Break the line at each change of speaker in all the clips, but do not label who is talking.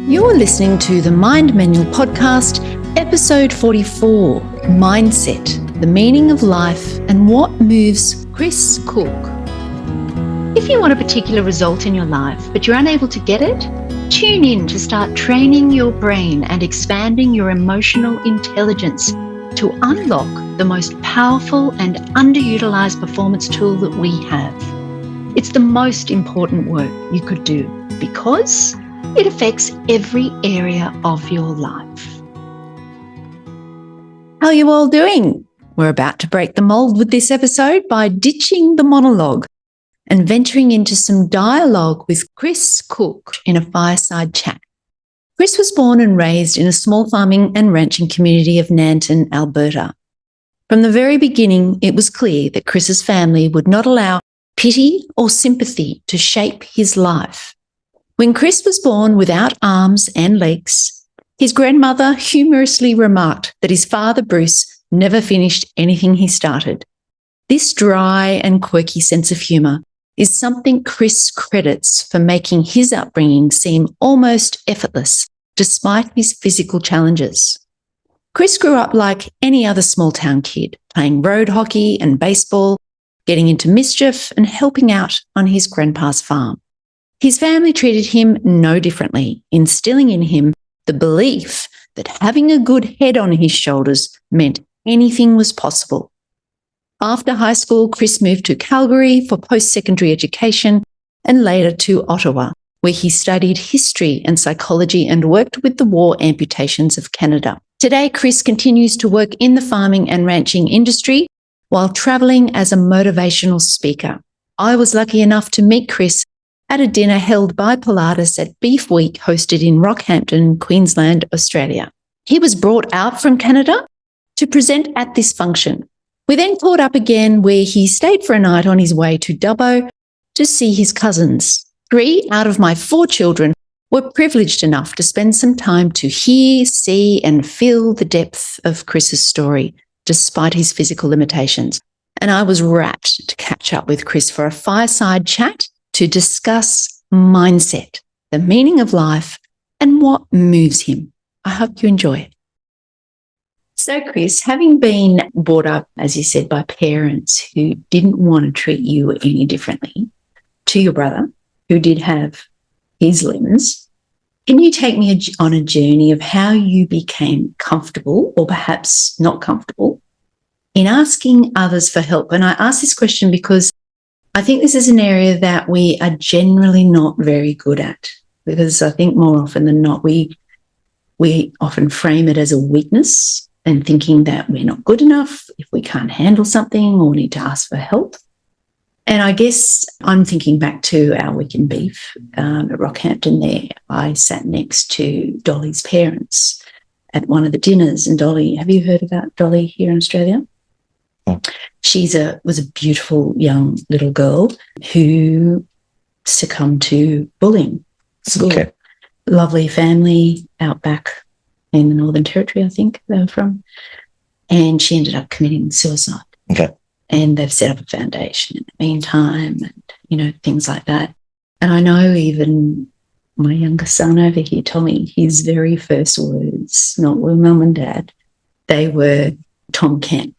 You're listening to the Mind Manual Podcast, episode 44, Mindset, the Meaning of Life and What Moves Chris Koch. If you want a particular result in your life, but you're unable to get it, tune in to start training your brain and expanding your emotional intelligence to unlock the most powerful and underutilized performance tool that we have. It's the most important work you could do because it affects every area of your life. How are you all doing? We're about to break the mold with this episode by ditching the monologue and venturing into some dialogue with Chris Koch in a fireside chat. Chris was born and raised in a small farming and ranching community of Nanton, Alberta. From the very beginning, it was clear that Chris's family would not allow pity or sympathy to shape his life. When Chris was born without arms and legs, his grandmother humorously remarked that his father, Bruce, never finished anything he started. This dry and quirky sense of humour is something Chris credits for making his upbringing seem almost effortless, despite his physical challenges. Chris grew up like any other small-town kid, playing road hockey and baseball, getting into mischief and helping out on his grandpa's farm. His family treated him no differently, instilling in him the belief that having a good head on his shoulders meant anything was possible. After high school, Chris moved to Calgary for post-secondary education and later to Ottawa, where he studied history and psychology and worked with the War Amputations of Canada. Today, Chris continues to work in the farming and ranching industry while travelling as a motivational speaker. I was lucky enough to meet Chris at a dinner held by Pilatus at Beef Week hosted in Rockhampton, Queensland, Australia. He was brought out from Canada to present at this function. We then caught up again where he stayed for a night on his way to Dubbo to see his cousins. 3 out of my 4 children were privileged enough to spend some time to hear, see, and feel the depth of Chris's story, despite his physical limitations. And I was rapt to catch up with Chris for a fireside chat to discuss mindset, the meaning of life, and what moves him. I hope you enjoy it. So, Chris, having been brought up, as you said, by parents who didn't want to treat you any differently to your brother, who did have his limbs, can you take me on a journey of how you became comfortable, or perhaps not comfortable, in asking others for help? And I ask this question because I think this is an area that we are generally not very good at, because I think more often than not, we often frame it as a weakness and thinking that we're not good enough if we can't handle something or need to ask for help. And I guess I'm thinking back to our week in beef at Rockhampton there. I sat next to Dolly's parents at one of the dinners. And Dolly, have you heard about Dolly here in Australia? She was a beautiful young little girl who succumbed to bullying. Okay. Lovely family out back in the Northern Territory, I think they were from. And she ended up committing suicide. Okay. And they've set up a foundation in the meantime and, things like that. And I know even my younger son over here told me his very first words, not with mum and dad, they were Tom Ken.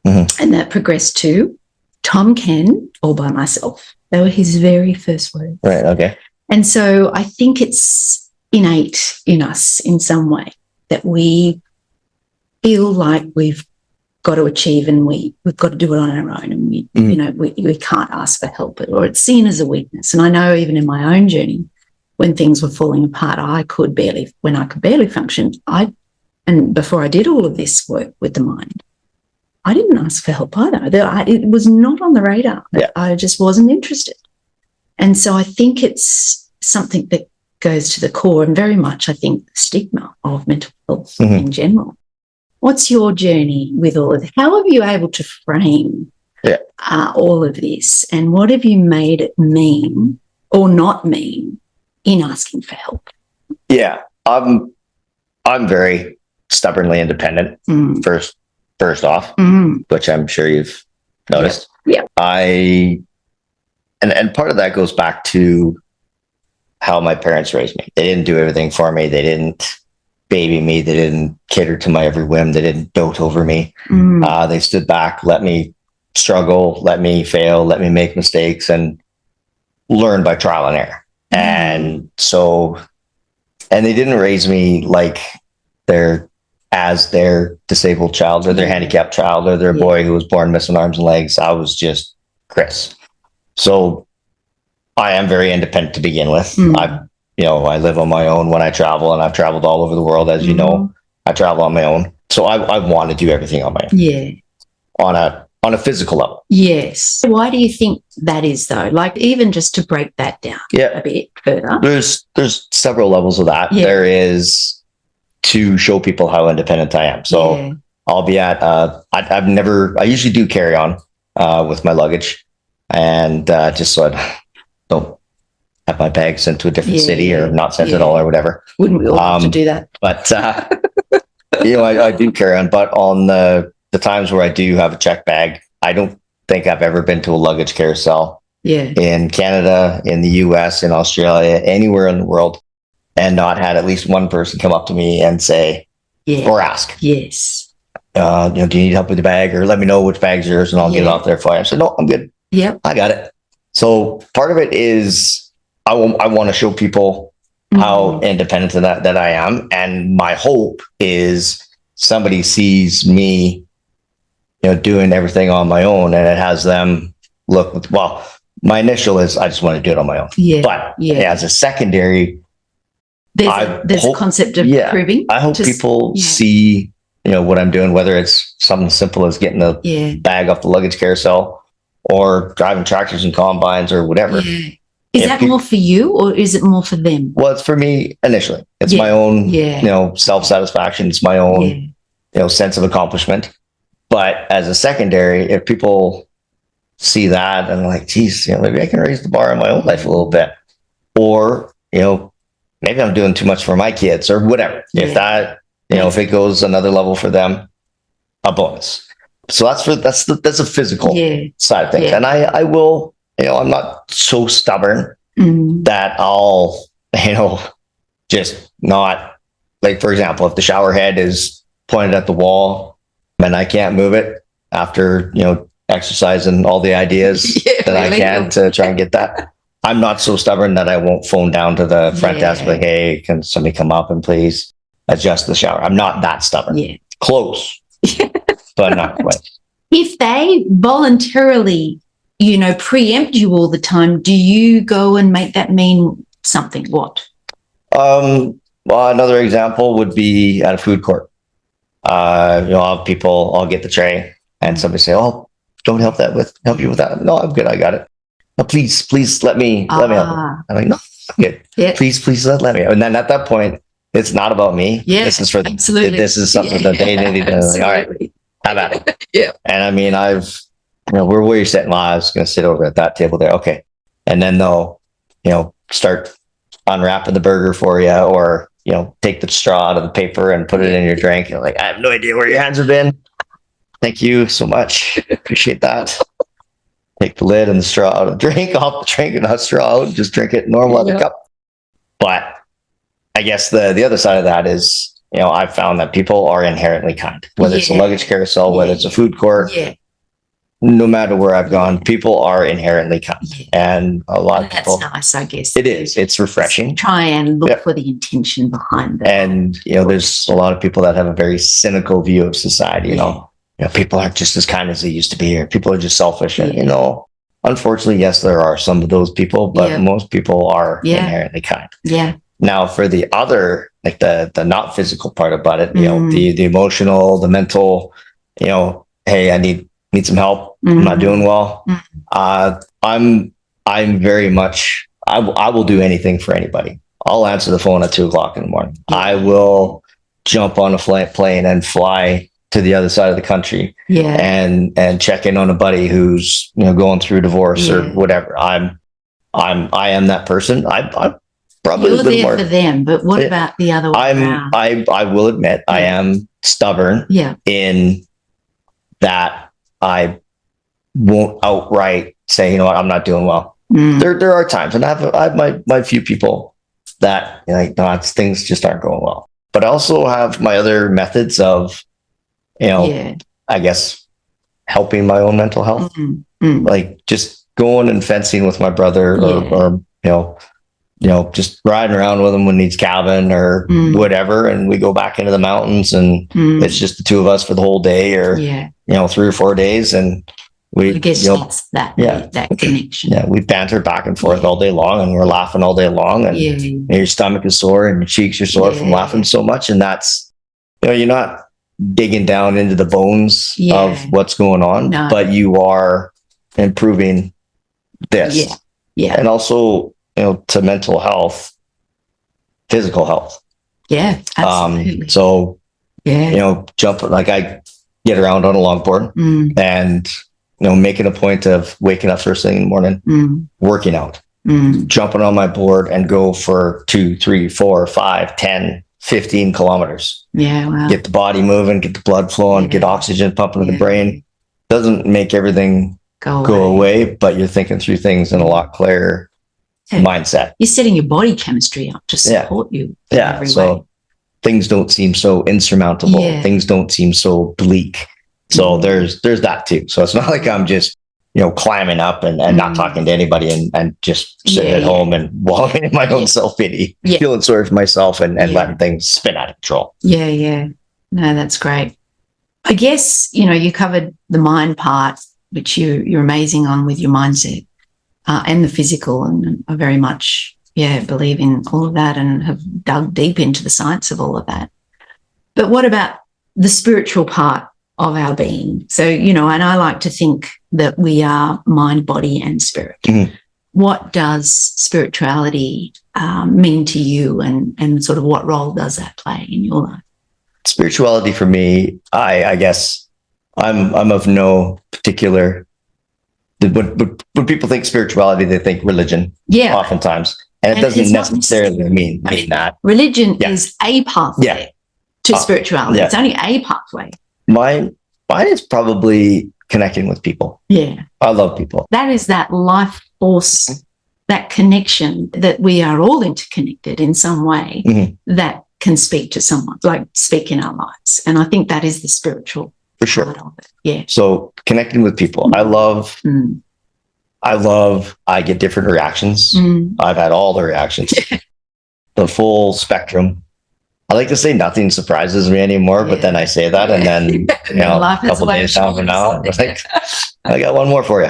Mm-hmm. And that progressed to Tom Ken all by myself. They were his very first words.
Right, okay.
And so I think it's innate in us in some way that we feel like we've got to achieve and we've got to do it on our own, and we can't ask for help, or it's seen as a weakness. And I know even in my own journey, when things were falling apart, when I could barely function, and before I did all of this work with the mind, I didn't ask for help either. It was not on the radar. Yeah. I just wasn't interested. And so I think it's something that goes to the core, and very much, I think, the stigma of mental health in general. What's your journey with all of this? How have you able to frame all of this, and what have you made it mean or not mean in asking for help?
Yeah, I'm very stubbornly independent, first off, which I'm sure you've noticed.
Yeah.
And part of that goes back to how my parents raised me. They didn't do everything for me. They didn't baby me. They didn't cater to my every whim. They didn't dote over me. They stood back, let me struggle, let me fail, let me make mistakes, and learn by trial and error. And so, and they didn't raise me like their disabled child or their handicapped child or their boy who was born missing arms and legs. I was just Chris. So I am very independent to begin with. I live on my own when I travel, and I've traveled all over the world. As you know, I travel on my own. So I want to do everything on my own.
Yeah.
On a physical level.
Yes. Why do you think that is though? Like, even just to break that down a bit further.
There's several levels of that. Yeah. There is to show people how independent I am. So I'll be at, I usually do carry on with my luggage, and just so I don't have my bag sent to a different city or not sent at all or whatever.
Wouldn't we all have to do that?
But, I do carry on, but on the times where I do have a check bag, I don't think I've ever been to a luggage carousel in Canada, in the US, in Australia, anywhere in the world, and not had at least one person come up to me and say, or ask, do you need help with the bag, or let me know which bag's yours and I'll get it off there for you. I said, no, I'm good. Yep. I got it. So part of it is I want to show people how independent of that I am. And my hope is somebody sees me, doing everything on my own, and it has them look, well, my initial is I just want to do it on my own. Yeah. But as a secondary,
there's a concept of proving.
I hope people see, what I'm doing, whether it's something simple as getting the bag off the luggage carousel or driving tractors and combines or whatever.
Yeah. Is that more for you, or is it more for them?
Well, it's for me initially. It's my own, self-satisfaction. It's my own, sense of accomplishment. But as a secondary, if people see that and like, geez, maybe I can raise the bar in my own life a little bit, or, maybe I'm doing too much for my kids or whatever. If that, if it goes another level for them, a bonus. So that's a physical side of things. And I will, I'm not so stubborn that I'll, just not, like, for example, if the shower head is pointed at the wall and I can't move it after, exercising all the ideas that I can to try and get that, I'm not so stubborn that I won't phone down to the front desk like, hey, can somebody come up and please adjust the shower? I'm not that stubborn. Yeah. Close, but not quite.
If they voluntarily, preempt you all the time, do you go and make that mean something? What?
Well, another example would be at a food court. I'll have people, I'll get the tray and somebody say, oh, don't help you with that. No, I'm good. I got it. No, please let me help. I'm like, no, I'm good. Yeah. Please let me. And then at that point, it's not about me. Yeah, this is for absolutely. This is something that they need to like, all right, have at it. Yeah. And I mean, where you're sitting, I was going to sit over at that table there. Okay. And then they'll, start unwrapping the burger for you, or, take the straw out of the paper and put it in your drink. You're like, I have no idea where your hands have been. Thank you so much. Appreciate that. Take the lid and the straw out of the drink, off the drink, and not straw out. Just drink it normal out of the cup. But I guess the other side of that is, I've found that people are inherently kind, whether it's a luggage carousel, whether it's a food court, no matter where I've gone, people are inherently kind. And a lot of people.
That's nice, I guess.
It is. It's refreshing.
Try and look for the intention behind that.
And, there's a lot of people that have a very cynical view of society, people aren't just as kind as they used to be, or people are just selfish. And, unfortunately, yes, there are some of those people, but most people are inherently kind. Yeah. Now, for the other, like the not physical part about it, the emotional, the mental, hey, I need some help. I'm not doing well. I'm very much, I will do anything for anybody. I'll answer the phone at 2:00 in the morning. I will jump on a plane and fly to the other side of the country and check in on a buddy who's, going through divorce or whatever. I am that person. I'm probably
you're there for them, but what about the other way around?
I will admit I am stubborn in that I won't outright say, I'm not doing well. There are times, and I have my few people that, you know, like, no, things just aren't going well. But I also have my other methods of, you know, I guess helping my own mental health, like just going and fencing with my brother, or just riding around with him when he's cabin or whatever, and we go back into the mountains, and it's just the two of us for the whole day, or 3 or 4 days, and we,
I guess it's that connection.
Yeah, we banter back and forth all day long, and we're laughing all day long, and your stomach is sore and your cheeks are sore from laughing so much, and that's, you're not digging down into the bones of what's going on, but you are improving this. And also, to mental health, physical health.
Yeah, absolutely.
So, jump, like I get around on a longboard, and, making a point of waking up first thing in the morning, working out, jumping on my board and go for 2, 3, 4, 5, 10, 15 kilometers.
Yeah, wow.
Get the body moving, get the blood flowing, get oxygen pumping to the brain. Doesn't make everything go away, but you're thinking through things in a lot clearer mindset.
You're setting your body chemistry up to support you.
Yeah. So things don't seem so insurmountable. Things don't seem so bleak. So there's that too. So it's not like I'm just, climbing up and not talking to anybody, and just sitting at home and wallowing in my own self-pity, feeling sorry for myself, and letting things spin out of control. Yeah.
No, that's great. I guess, you covered the mind part, which you're amazing on with your mindset, and the physical. And I very much, believe in all of that, and have dug deep into the science of all of that. But what about the spiritual part of our being? So, and I like to think that we are mind, body, and spirit. What does spirituality mean to you, and sort of what role does that play in your life?
Spirituality for me, I guess I'm of no particular. When people think spirituality, they think religion. Yeah, oftentimes, and it doesn't necessarily mean that.
Religion is a pathway to spirituality. It's only a pathway.
Mine is probably connecting with people. Yeah, I love people.
That is that life force, that connection, that we are all interconnected in some way, that can speak to someone, like speak in our lives. And I think that is the spiritual part of it. Yeah.
So connecting with people, I get different reactions. I've had all the reactions, the full spectrum. I like to say nothing surprises me anymore, but then I say that, and then a couple of days down from now, I'm like, I got one more for you.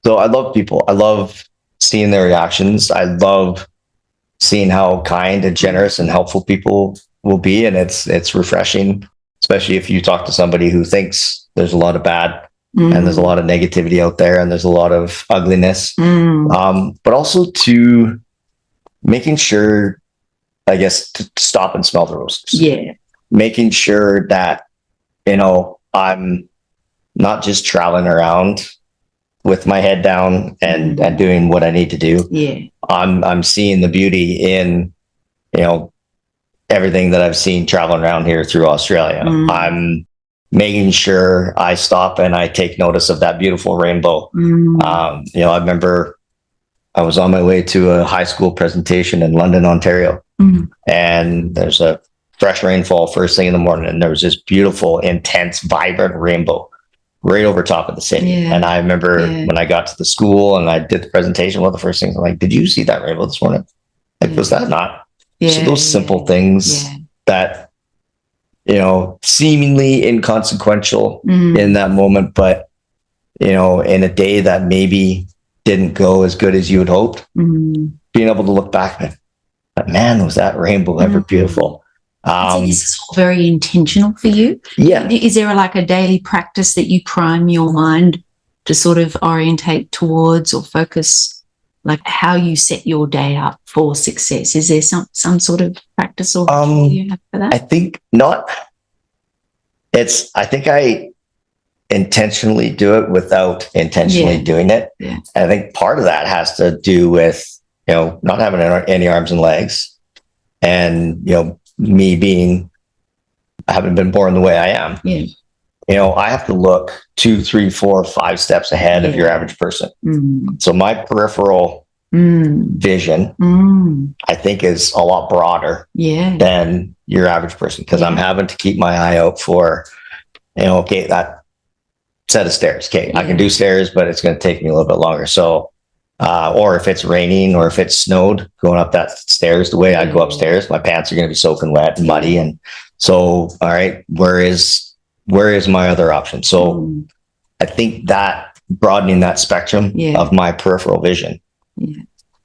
So I love people. I love seeing their reactions. I love seeing how kind and generous and helpful people will be, and it's refreshing, especially if you talk to somebody who thinks there's a lot of bad and there's a lot of negativity out there, and there's a lot of ugliness. But also to making sure, I guess, to stop and smell the roses. Yeah. Making sure that, I'm not just traveling around with my head down and doing what I need to do. Yeah. I'm seeing the beauty in, everything that I've seen traveling around here through Australia. I'm making sure I stop and I take notice of that beautiful rainbow. I remember I was on my way to a high school presentation in London, Ontario. And there's a fresh rainfall first thing in the morning, and there was this beautiful, intense, vibrant rainbow right over top of the city. And I remember when I got to the school and I did the presentation, one of the first things I'm like, did you see that rainbow this morning? Like, was that not? So those simple things that, seemingly inconsequential in that moment, but, in a day that maybe didn't go as good as you had hoped, being able to look back and, but man, was that rainbow ever beautiful.
So this is all very intentional for you. Yeah. Is there like a daily practice that you prime your mind to sort of orientate towards or focus, like how you set your day up for success? Is there some sort of practice or ritual you have for that?
I think not. I think I intentionally do it without intentionally doing it. Yeah. I think part of that has to do with, not having any arms and legs, and, me being, I haven't been born the way I am. Yeah. I have to look 2, 3, 4, 5 steps ahead of your average person. So my peripheral vision, I think, is a lot broader than your average person, because I'm having to keep my eye out for, okay, that set of stairs. Okay, I can do stairs, but it's going to take me a little bit longer. So, or if it's raining or if it's snowed, going up that stairs, the way I go upstairs, my pants are going to be soaking wet and muddy. And so, all right, where is my other option? So I think that broadening that spectrum of my peripheral vision,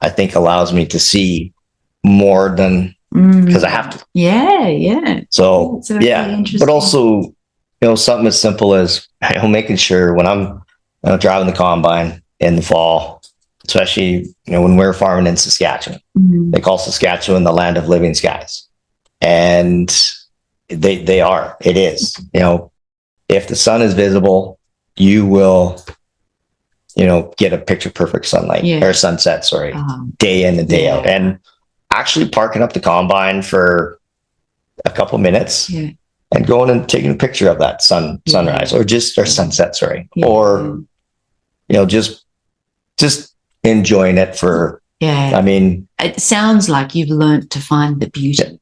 I think, allows me to see more than, because I have to. So but also, something as simple as making sure when I'm driving the combine in the fall, especially when we're farming in Saskatchewan, they call Saskatchewan the land of living skies, and it is. If the sun is visible, you will get a picture perfect sunlight or sunset, day in and day out. And actually parking up the combine for a couple minutes and going and taking a picture of that sunrise or sunset, or just enjoying it for. I mean,
it sounds like you've learned to find the beauty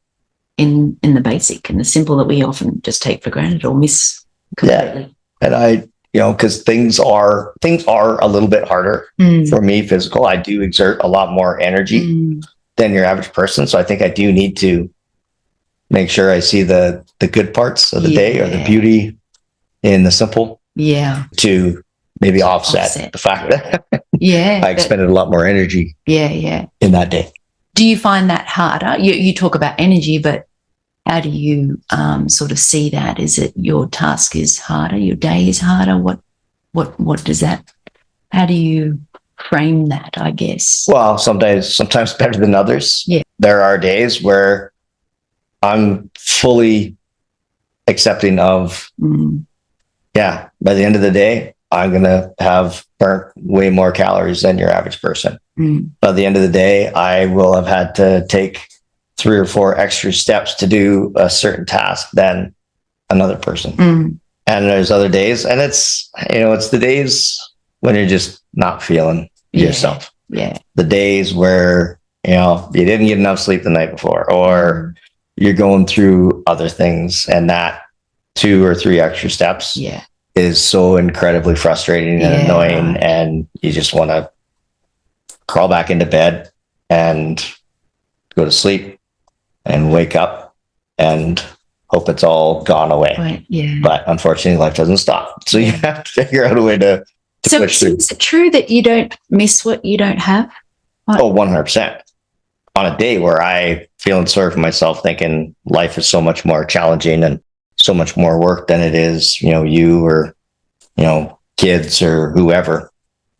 in the basic and the simple that we often just take for granted or miss completely.
And because things are a little bit harder for me physical. I do exert a lot more energy than your average person. So I think I do need to make sure I see the good parts of the day or the beauty in the simple. To maybe offset the fact that I expended a lot more energy in that day.
Do you find that harder? You talk about energy, but how do you sort of see that? Is it your task is harder, your day is harder? What does that? How do you frame that? I guess.
Well, sometimes better than others. There are days where I'm fully accepting of. By the end of the day, I'm gonna have burnt way more calories than your average person. By the end of the day, I will have had to take 3 or 4 extra steps to do a certain task than another person. And there's other days, and it's the days when you're just not feeling yourself. The days where you didn't get enough sleep the night before, or you're going through other things, and that 2 or 3 extra steps is so incredibly frustrating and annoying, and you just want to crawl back into bed and go to sleep and wake up and hope it's all gone away. But unfortunately, life doesn't stop. So you have to figure out a way to push through.
Is it true that you don't miss what you don't have?
Oh, 100%. On a day where I feeling sorry for myself, thinking life is so much more challenging and so much more work than it is, you or, kids or whoever,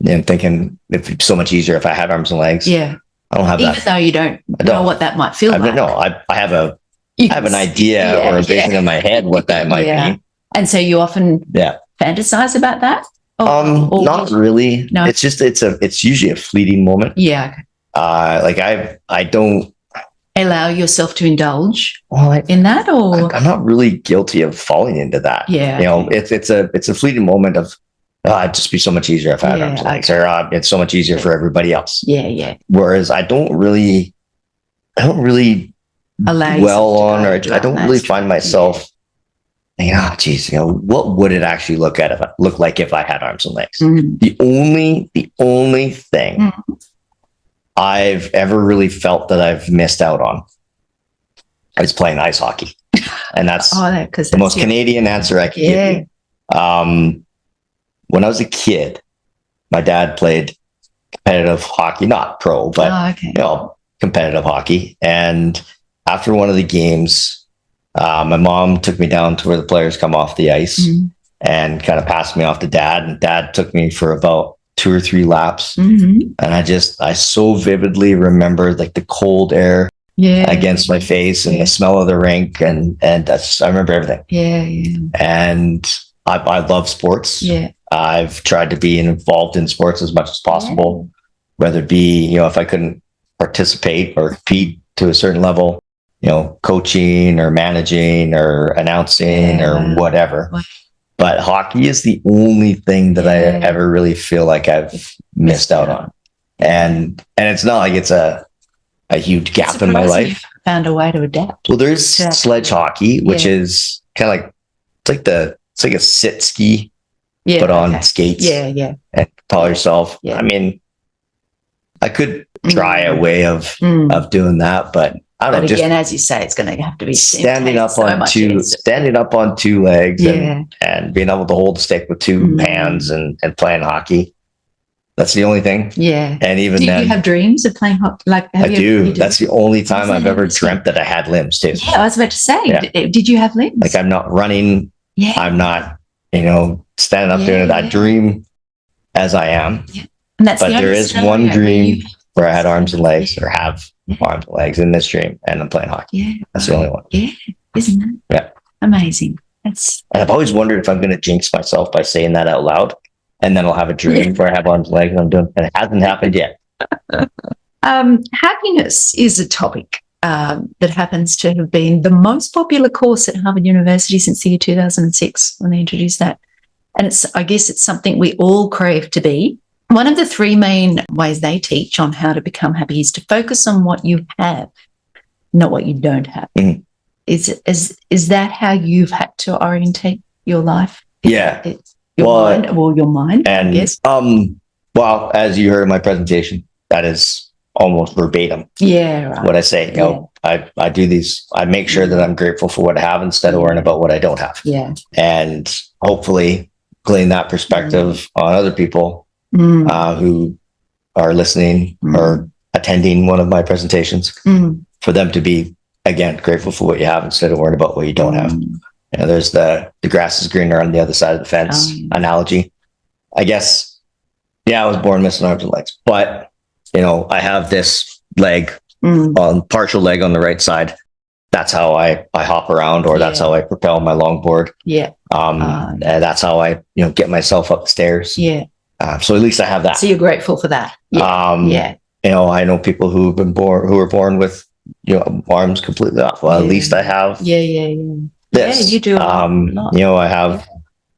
and thinking it'd be so much easier if I had arms and legs. I don't have that.
Even though you don't know what that might feel like.
No, I have an idea or a vision in my head what that might be.
And so you often fantasize about that? Or
not really. No. It's just it's usually a fleeting moment. I don't
allow yourself to indulge in that, or
I'm not really guilty of falling into that. It's a fleeting moment of it'd just be so much easier if I had arms and legs, or it's so much easier for everybody else. Whereas I don't really dwell on, or I don't really find myself thinking, what would it actually look like if I had arms and legs? The only thing I've ever really felt that I've missed out on is playing ice hockey. And that's the most Canadian answer I can give you. When I was a kid, my dad played competitive hockey, not pro, but competitive hockey. And after one of the games, my mom took me down to where the players come off the ice and kind of passed me off to Dad. And Dad took me for about 2 or 3 laps. And I so vividly remember like the cold air against my face and the smell of the rink. And I remember everything. And I love sports. I've tried to be involved in sports as much as possible, whether it be, if I couldn't participate or compete to a certain level, coaching or managing or announcing or whatever. But hockey is the only thing that I ever really feel like I've missed out on. And it's not like it's a huge gap in my life.
Found a way to adapt.
Well, there's sledge hockey, which is kind of like it's like a sit ski, but on skates.
Yeah.
And tell yourself. Yeah. I mean, I could try a way of doing that, but I don't know.
But again, as you say, it's going to have to be
standing up on two legs and being able to hold the stick with two hands and playing hockey. That's the only thing.
Yeah.
And even
do
then,
you have dreams of playing hockey? Like,
I do. That's the only time I've ever dreamt that I had limbs too.
Yeah, I was about to say, did you have limbs?
Like, I'm not running. Yeah. I'm not, standing up doing it. I dream as I am. Yeah. And but there is one dream where I had arms and legs or have arms and legs in this dream, and I'm playing hockey. Yeah. That's the only one.
Yeah. Isn't it?
Yeah.
Amazing. And
I've always wondered if I'm going to jinx myself by saying that out loud. And then I'll have a dream where I have arms and legs and I'm doing, and it hasn't happened yet.
Happiness is a topic that happens to have been the most popular course at Harvard University since the year 2006 when they introduced that. And I guess it's something we all crave to be. One of the three main ways they teach on how to become happy is to focus on what you have, not what you don't have. Mm-hmm. Is that how you've had to orientate your life? Your mind.
And yes. Well, as you heard in my presentation, that is almost verbatim.
Yeah, right.
What I say. I do these. I make sure that I'm grateful for what I have instead of worrying about what I don't have.
Yeah.
And hopefully glean that perspective on other people who are listening or attending one of my presentations, for them to be, again, grateful for what you have instead of worrying about what you don't have. There's the grass is greener on the other side of the fence analogy. I guess, I was born missing arms and legs, but, I have this leg on partial leg on the right side. That's how I hop around, or that's how I propel my longboard.
Yeah.
And that's how I, get myself up the stairs.
Yeah.
So at least I have that.
So you're grateful for that. Yeah.
I know people who were born with, arms completely off. Well, at least I have.
Yeah.
This.
Yeah, you do.
I have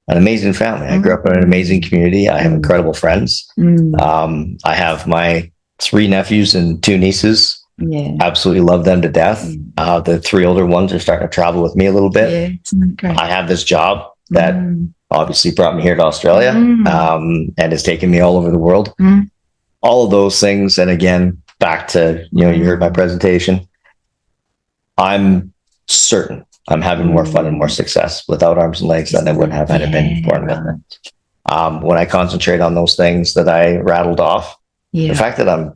an amazing family. I grew up in an amazing community. I have incredible friends. I have my 3 nephews and 2 nieces.
Yeah.
Absolutely love them to death. The 3 older ones are starting to travel with me a little bit.
Yeah, isn't great?
I have this job that obviously brought me here to Australia, and has taken me all over the world. All of those things. And again, back to, you heard my presentation. I'm certain I'm having more fun and more success without arms and legs than I would have had I been born with them. When I concentrate on those things that I rattled off, the fact that I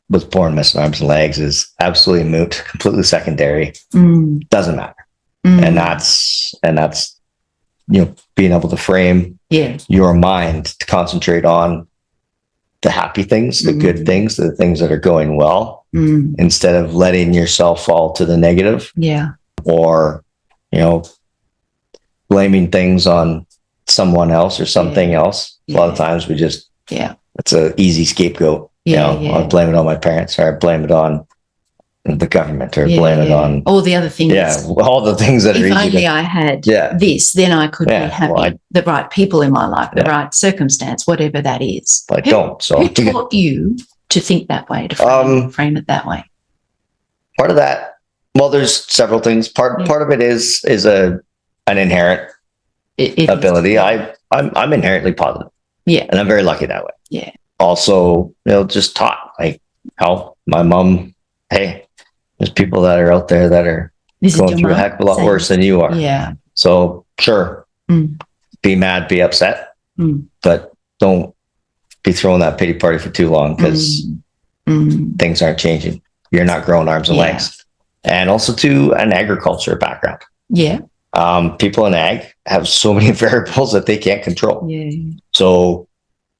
was born missing arms and legs is absolutely moot, completely secondary. Doesn't matter. And that's being able to frame your mind to concentrate on the happy things, the good things, the things that are going well, instead of letting yourself fall to the negative.
Yeah.
Or, blaming things on someone else or something else. A lot of times we just, it's an easy scapegoat. I blame it on my parents, or I blame it on the government, or blame it on
all the other things.
Yeah, all the things that are easy.
If only I had this, then I could be happy. The right people in my life, the right circumstance, whatever that is.
But I don't. So
who taught you to think that way, to frame it that way?
Part of that. Well, there's several things. Part of it is an inherent ability. I'm inherently positive. Yeah. And I'm very lucky that way.
Yeah.
Also, just taught, like how my mom, hey, there's people that are out there that are going through a heck of a lot worse than you are.
Yeah.
So sure, be mad, be upset, but don't be throwing that pity party for too long, because things aren't changing. You're not growing arms and legs. And also to an agriculture background. Yeah. People in ag have so many variables that they can't control. Yeah. So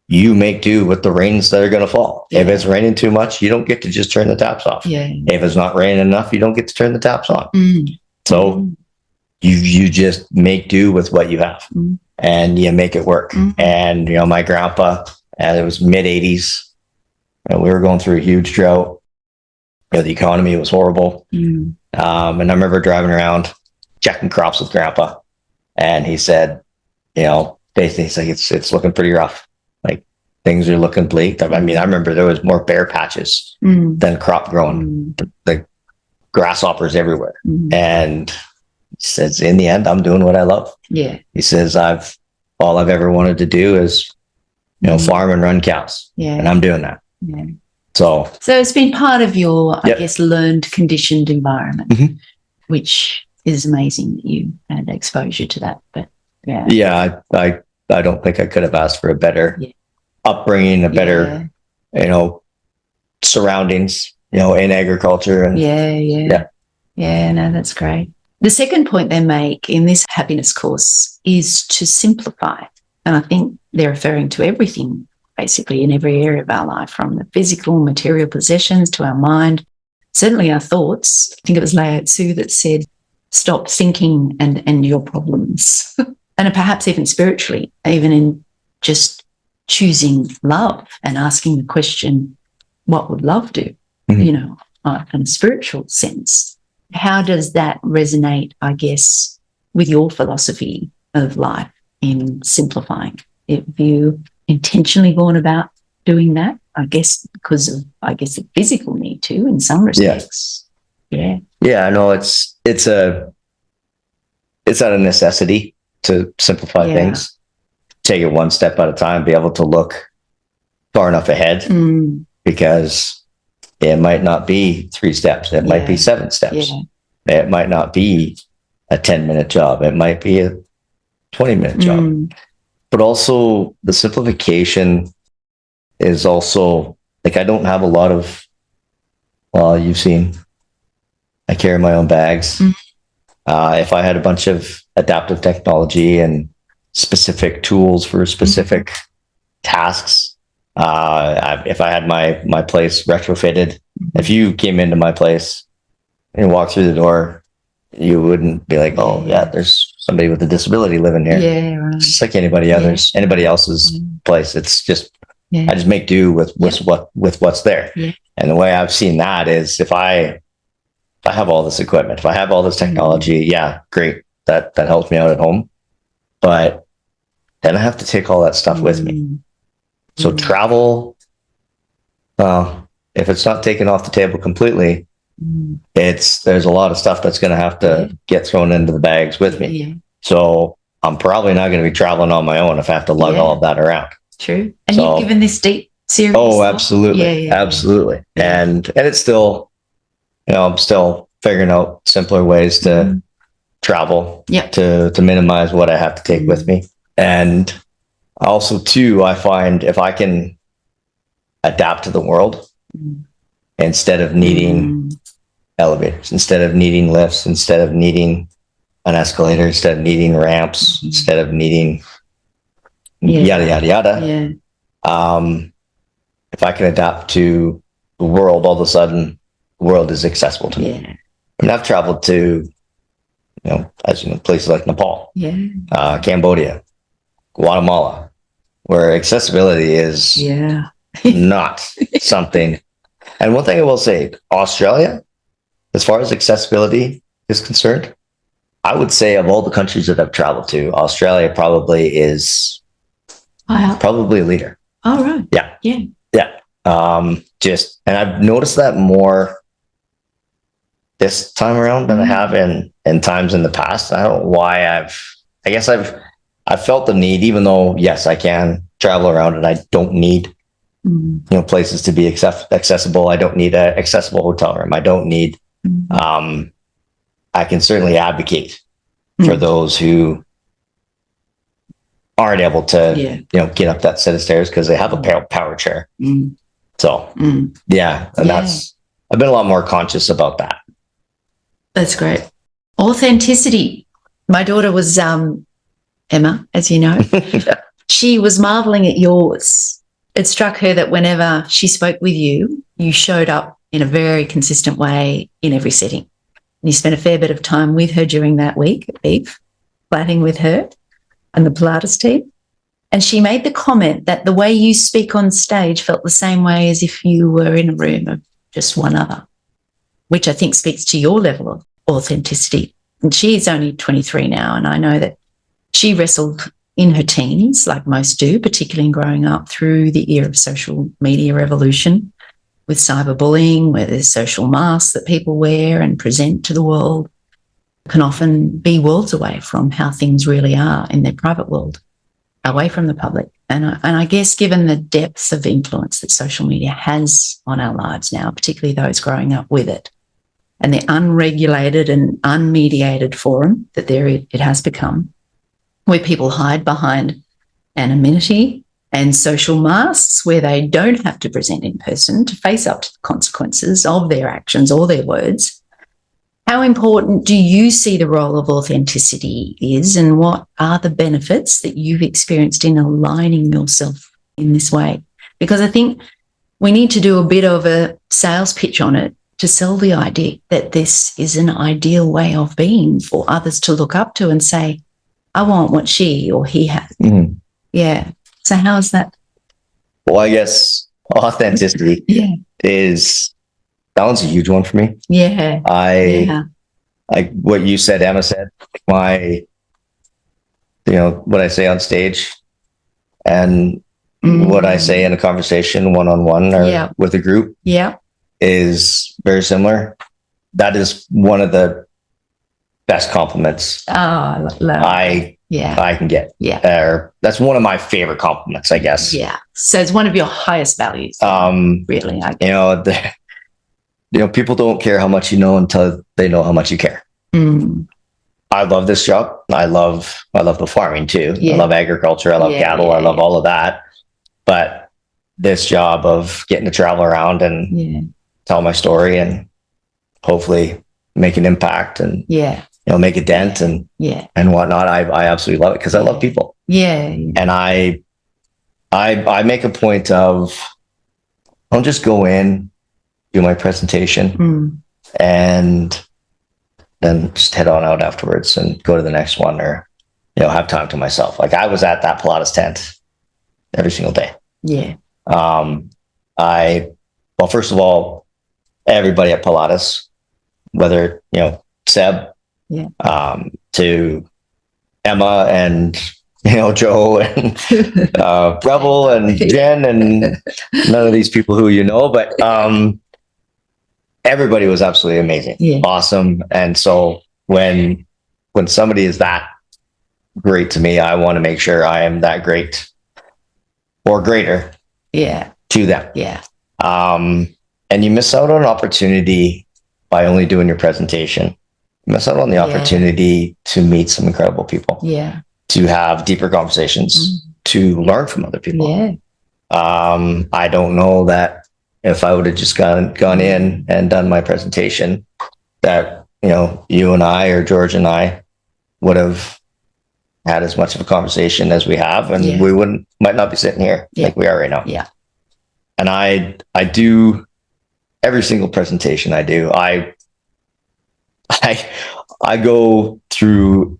you make do with the rains that are going to fall. Yeah. If it's raining too much, you don't get to just turn the taps off. Yeah. If it's not raining enough, you don't get to turn the taps on. So you just make do with what you have, and you make it work. And, my grandpa, it was mid 80s, and we were going through a huge drought. The economy was horrible. And I remember driving around checking crops with grandpa, and he said, basically it's like, it's looking pretty rough. Like things are looking bleak. I mean, I remember there was more bare patches than crop growing, the grasshoppers everywhere. And he says, in the end, I'm doing what I love.
Yeah.
He says, all I've ever wanted to do is, farm and run cows.
Yeah.
And I'm doing that.
Yeah.
So
it's been part of your, I guess, learned, conditioned environment, which is amazing that you had exposure to that. But
yeah, I don't think I could have asked for a better upbringing, a better, surroundings, in agriculture. And
no, that's great. The second point they make in this happiness course is to simplify. And I think they're referring to everything, basically, in every area of our life, from the physical, material possessions to our mind, certainly our thoughts. I think it was Lao Tzu that said, stop thinking and your problems. And perhaps even spiritually, even in just choosing love and asking the question, what would love do? In a spiritual sense. How does that resonate, I guess, with your philosophy of life in simplifying? Have you intentionally gone about doing that? I guess because of, the physical need to, in some respects. Yeah.
Yeah, no, it's out of necessity to simplify things. Take it one step at a time, be able to look far enough ahead, because it might not be 3 steps. It might be 7 steps. It might not be a 10-minute job. It might be a 20-minute job. But also the simplification is also, like, I don't have a lot of, you've seen, I carry my own bags. If I had a bunch of adaptive technology and specific tools for specific tasks, if I had my place retrofitted, if you came into my place and walked through the door, you wouldn't be like, oh yeah, there's somebody with a disability living here.
Yeah, right.
It's just like anybody else's place. It's just, I just make do with what's there. And the way I've seen that is, if I have all this equipment, if I have all this technology, great, that helps me out at home, but then I have to take all that stuff with me. So travel, if it's not taken off the table completely, there's a lot of stuff that's going to have to get thrown into the bags with me. So I'm probably not going to be traveling on my own if I have to lug all of that around.
True. And you've given this deep, serious
thought? Absolutely. Absolutely. And it's still, I'm still figuring out simpler ways to travel, to minimize what I have to take with me. And also, too, I find if I can adapt to the world, instead of needing elevators, instead of needing lifts, instead of needing an escalator, instead of needing ramps, instead of needing yada, yada, yada. If I can adapt to the world, all of a sudden, the world is accessible to me. I mean, I've traveled to, places like Nepal, Cambodia, Guatemala, where accessibility is not something. And one thing I will say, Australia, as far as accessibility is concerned, I would say of all the countries that I've traveled to, Australia probably is probably a leader.
Oh, right.
Yeah. And I've noticed that more this time around than I have in times in the past. I don't know why I've felt the need, even though, yes, I can travel around and I don't need, places to be accessible. I don't need an accessible hotel room. I don't need, I can certainly advocate for those who aren't able to, get up that set of stairs because they have a power chair. So, and I've been a lot more conscious about that.
That's great. Authenticity. My daughter was, Emma, as you know, she was marveling at yours. It struck her that whenever she spoke with you, you showed up in a very consistent way in every setting. And you spent a fair bit of time with her during that week at Beef, flatting with her and the Pilates team. And she made the comment that the way you speak on stage felt the same way as if you were in a room of just one other, which I think speaks to your level of authenticity. And she's only 23 now, and I know that she wrestled, in her teens, like most do, particularly in growing up through the era of social media revolution with cyberbullying, where there's social masks that people wear and present to the world, can often be worlds away from how things really are in their private world, away from the public. And I guess given the depth of influence that social media has on our lives now, particularly those growing up with it, and the unregulated and unmediated forum that it has become, where people hide behind anonymity and social masks, where they don't have to present in person to face up to the consequences of their actions or their words. How important do you see the role of authenticity is, and what are the benefits that you've experienced in aligning yourself in this way? Because I think we need to do a bit of a sales pitch on it to sell the idea that this is an ideal way of being for others to look up to and say, I want what she or he has.
Mm-hmm.
Yeah. So how is that?
Well, I guess authenticity that one's a huge one for me.
Yeah.
Like what you said, Emma said, what I say on stage and what I say in a conversation one-on-one or with a group is very similar. That is one of the best compliments I can get. That's one of my favorite compliments, I guess.
Yeah. So it's one of your highest values. Really.
People don't care how much you know until they know how much you care. I love this job. I love the farming too. I love agriculture. I love cattle. I love all of that. But this job of getting to travel around and tell my story and hopefully make an impact and make a dent and whatnot. I absolutely love it because I love people. And I make a point of, I'll just go in, do my presentation and then just head on out afterwards and go to the next one, or have time to myself. Like I was at that Pilates tent every single day. First of all, everybody at Pilates, whether Seb to Emma and Joe and Rebel and Jen and none of these people who but everybody was absolutely amazing, awesome. And so when somebody is that great to me, I want to make sure I am that great or greater to them. And you miss out on an opportunity by only doing your presentation. You miss out on the opportunity to meet some incredible people, to have deeper conversations, to learn from other people. I don't know that if I would have just gone in and done my presentation, that you and I or George and I would have had as much of a conversation as we have, and we might not be sitting here like we are right now. And I do every single presentation I do. I go through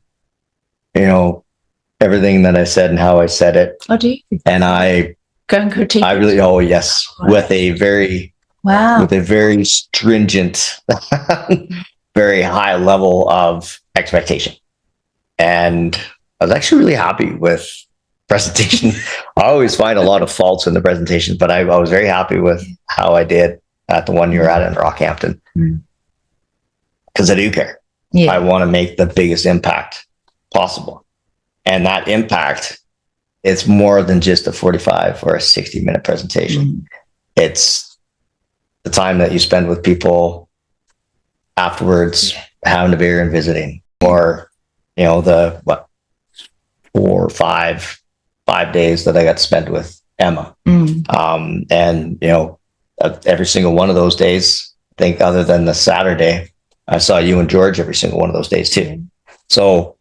everything that I said and how I said it.
Oh, do you?
And I
go and critique.
I really, with a very stringent, very high level of expectation. And I was actually really happy with presentation. I always find a lot of faults in the presentations, but I was very happy with how I did at the one you were at in Rockhampton. Because I do care. I want to make the biggest impact possible. And that impact, it's more than just a 45 or a 60-minute presentation. It's the time that you spend with people afterwards, having a beer and visiting, or the 4 or 5 days that I got to spend with Emma. And every single one of those days, I think other than the Saturday, I saw you and George every single one of those days too. So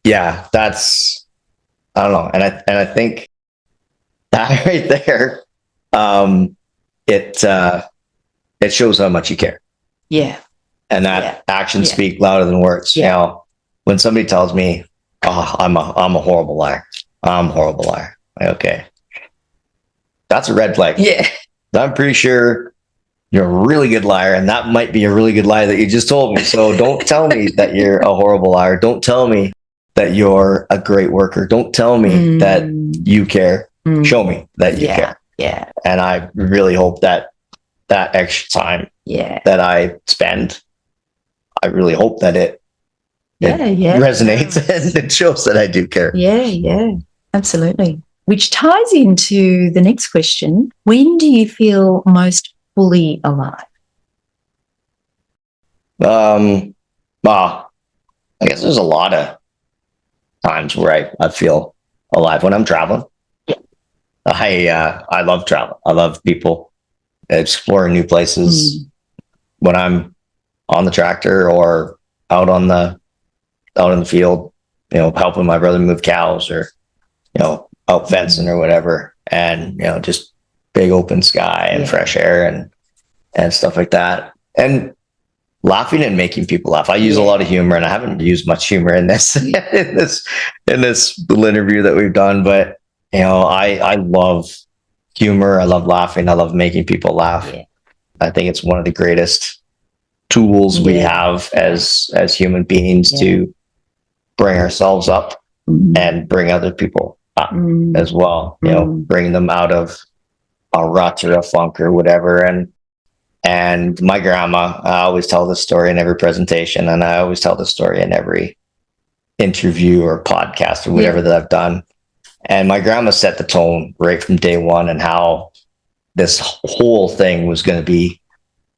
that's, I don't know. And I think that right there, it shows how much you care. And that actions speak louder than words. When somebody tells me, "Oh, I'm a horrible liar. I'm a horrible liar." Like, okay, that's a red flag. I'm pretty sure you're a really good liar, and that might be a really good lie that you just told me. So don't tell me that you're a horrible liar. Don't tell me that you're a great worker. Don't tell me that you care. Show me that you care.
Yeah.
And I really hope that extra time that I spend, I really hope that it resonates and it shows that I do care.
Yeah, absolutely. Which ties into the next question. When do you feel most fully alive?
Well, I guess there's a lot of times where I feel alive when I'm traveling. I love travel. I love people, exploring new places. When I'm on the tractor or out in the field, helping my brother move cows, or out fencing or whatever, and just big open sky and fresh air and stuff like that, and laughing and making people laugh. I use a lot of humor, and I haven't used much humor in this in this little interview that we've done, but I love humor. I love laughing. I love making people laugh. I think it's one of the greatest tools we have as human beings to bring ourselves up and bring other people up as well. Bring them out of a rut or a funk or whatever. And my grandma, I always tell this story in every presentation, and I always tell this story in every interview or podcast or whatever that I've done. And my grandma set the tone right from day one, and how this whole thing was going to be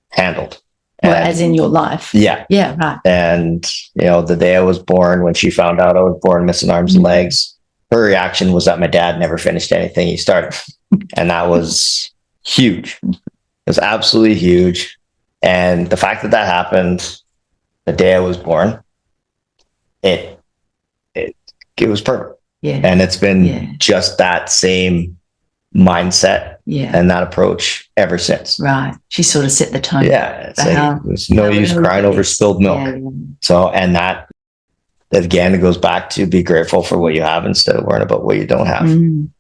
handled.
Well, as in your life.
Yeah.
Yeah, right.
And, the day I was born, when she found out I was born missing arms and legs, her reaction was that my dad never finished anything he started. And that was huge. It was absolutely huge. And the fact that happened the day I was born, it was perfect.
Yeah.
And it's been just that same mindset and that approach ever since.
Right. She sort of set the tone.
Yeah. It's like, there's no use crying over spilled milk. Yeah. So, and that again, it goes back to be grateful for what you have instead of worrying about what you don't have.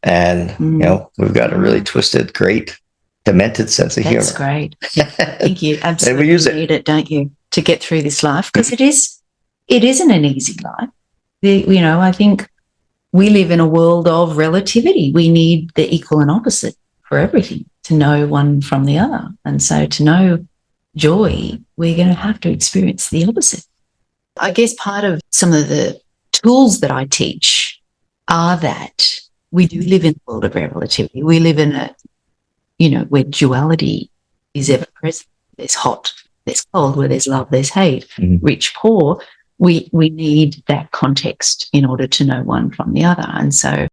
And, we've got a really twisted, great, demented sense of humor.
That's great. I think you absolutely
and we use
need it, don't you, to get through this life? Because it isn't an easy life. I think we live in a world of relativity. We need the equal and opposite for everything to know one from the other. And so to know joy, we're going to have to experience the opposite. I guess part of some of the tools that I teach are that we do live in a world of relativity. We live in a, where duality is ever present. There's hot, there's cold, where there's love, there's hate, rich, poor. We need that context in order to know one from the other. And so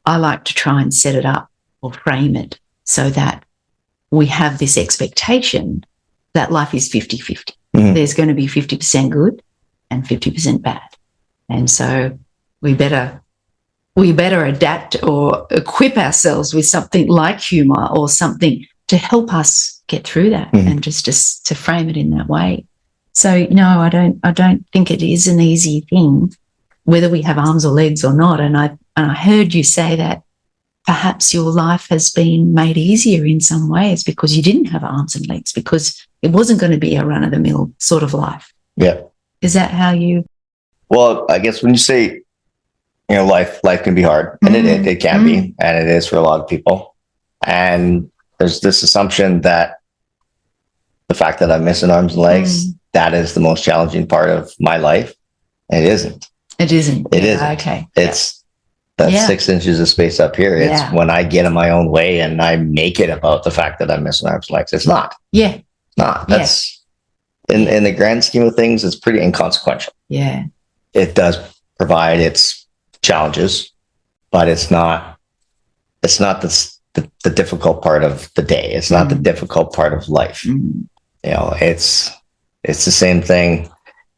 I like to try and set it up or frame it so that we have this expectation that life is 50-50. There's going to be 50% good and 50% bad. And so we better adapt or equip ourselves with something like humor or something to help us get through that and just to frame it in that way. So no, I don't think it is an easy thing, whether we have arms or legs or not. And I heard you say that perhaps your life has been made easier in some ways because you didn't have arms and legs, because it wasn't going to be a run-of-the-mill sort of life. Yeah. Is that how you?
Well, I guess when you say, life can be hard, and it can be, and it is for a lot of people. And there's this assumption that the fact that I'm missing arms and legs, that is the most challenging part of my life. It isn't.
It isn't.
It isn't.
Okay.
It's that 6 inches of space up here. It's when I get in my own way and I make it about the fact that I'm missing arms and legs. It's not.
Yeah.
It's not. That's in the grand scheme of things, it's pretty inconsequential.
Yeah.
It does provide its challenges, but it's not the difficult part of the day. It's not the difficult part of life. It's the same thing.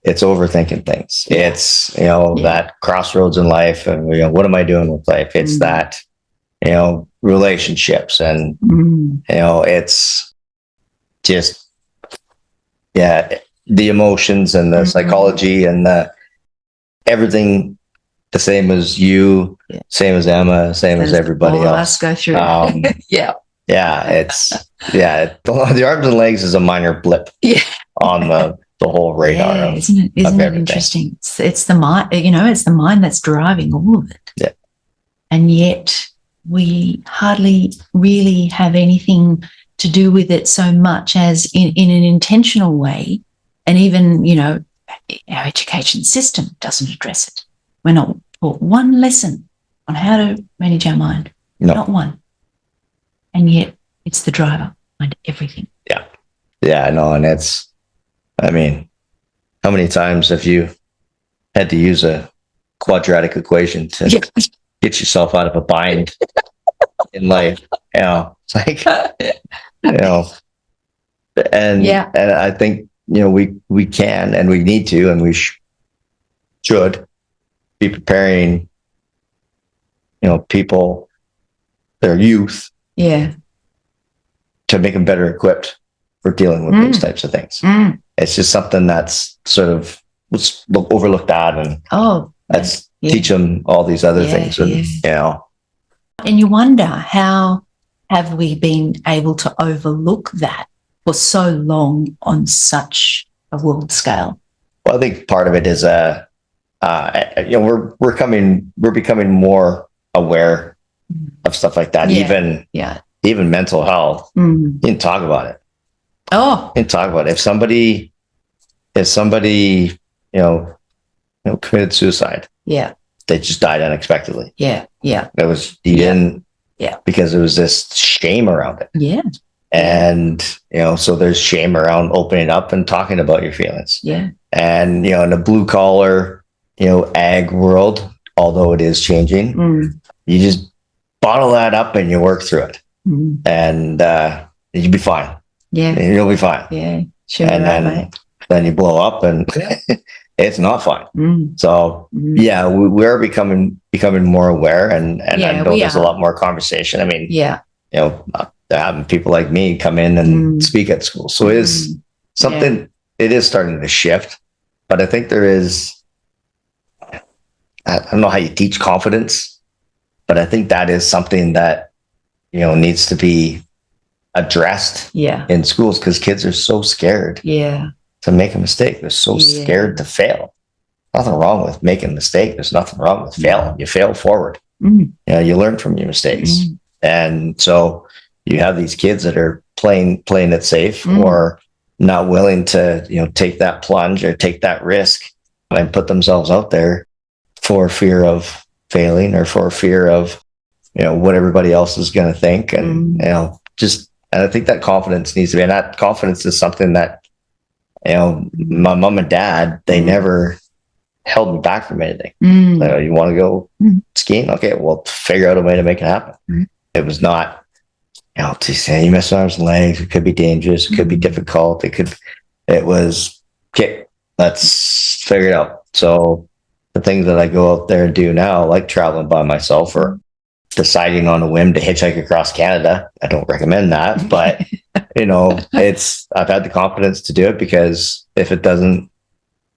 It's overthinking things. It's, that crossroads in life, and, what am I doing with life? It's that, relationships, and, it's just, the emotions and the psychology and the everything the same as you, same as Emma, same as everybody else.
Let's go through.
It's the arms and legs is a minor blip on the whole radar of,
isn't it
everything.
interesting? It's the mind, it's the mind that's driving all of it.
Yeah.
And yet we hardly really have anything to do with it so much as in an intentional way. And even, our education system doesn't address it. We're not taught one lesson on how to manage our mind.
No.
Not one. And yet it's the driver behind everything.
Yeah, no, and how many times have you had to use a quadratic equation to get yourself out of a bind in life? It's like, and I think, we can, and we need to, and we should be preparing, people, their youth, to make them better equipped for dealing with those types of things. It's just something that's sort of overlooked at, and let's teach them all these other things. And,
and you wonder, how have we been able to overlook that for so long on such a world scale?
Well, I think part of it is, we're becoming more aware of stuff like that. Even mental health. You can talk about it. You can talk about it. If somebody, committed suicide. They just died unexpectedly. It was, because there was this shame around it. And, so there's shame around opening up and talking about your feelings. And, in the blue collar, ag world, although it is changing, you just bottle that up and you work through it. And you'll be fine. And you'll be fine.
Sure.
And then you blow up and it's not fine. So we are becoming more aware, and I know there's a lot more conversation. Having people like me come in and speak at school. So it is something, it is starting to shift, but I think there is, I don't know how you teach confidence, but I think that is something that, needs to be addressed in schools, because kids are so scared to make a mistake. They're so scared to fail. Nothing wrong with making a mistake. There's nothing wrong with failing. You fail forward. You learn from your mistakes. And so you have these kids that are playing it safe, or not willing to, take that plunge or take that risk and put themselves out there for fear of failing, or for fear of, what everybody else is going to think. And, and I think that confidence needs to be, and that confidence is something that, my mom and dad, they never held me back from anything. You want to go skiing? Okay, well, figure out a way to make it happen. It was not, to say you miss arms and legs, it could be dangerous, it could be difficult, it was, okay, let's figure it out. So the things that I go out there and do now, like traveling by myself, or deciding on a whim to hitchhike across Canada, I don't recommend that, but I've had the confidence to do it, because if it doesn't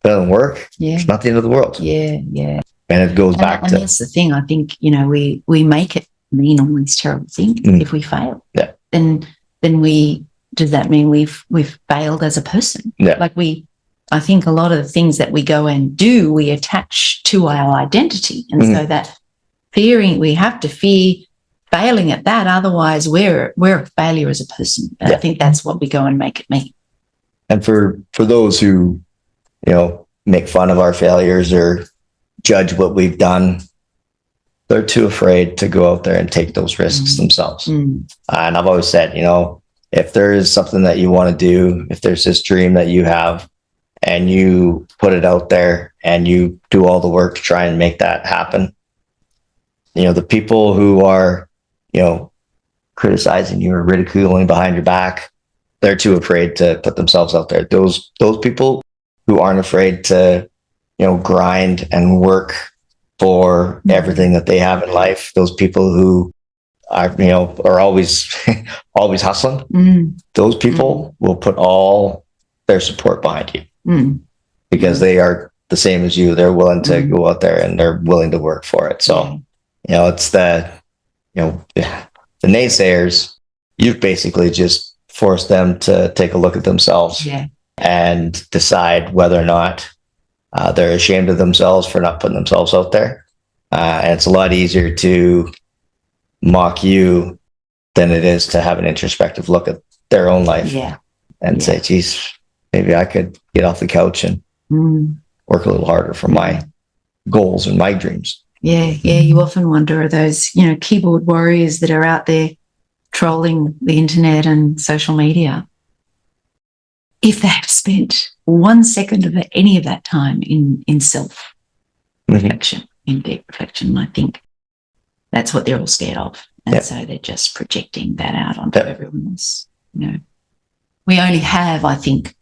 work, it's not the end of the world. And it goes back to,
that's the thing. I think, we make it mean all these terrible things if we fail. Then does that mean we've failed as a person? I think a lot of the things that we go and do, we attach to our identity. And so that we have to fear failing at that. Otherwise we're a failure as a person. And I think that's what we go and make it mean.
And for those who, make fun of our failures or judge what we've done, they're too afraid to go out there and take those risks themselves. And I've always said, if there is something that you want to do, if there's this dream that you have, and you put it out there and you do all the work to try and make that happen, the people who are, criticizing you or ridiculing behind your back, they're too afraid to put themselves out there. Those people who aren't afraid to, grind and work for everything that they have in life, those people who are always hustling, those people will put all their support behind you, because they are the same as you. They're willing to go out there and they're willing to work for it. So, it's the naysayers, you've basically just forced them to take a look at themselves and decide whether or not they're ashamed of themselves for not putting themselves out there. And it's a lot easier to mock you than it is to have an introspective look at their own life and say, geez, maybe I could get off the couch and work a little harder for my goals and my dreams.
Yeah. You often wonder, are those, keyboard warriors that are out there trolling the internet and social media, if they have spent 1 second of any of that time in self-reflection, in deep reflection, I think that's what they're all scared of. And so they're just projecting that out onto everyone else. We only have, I think,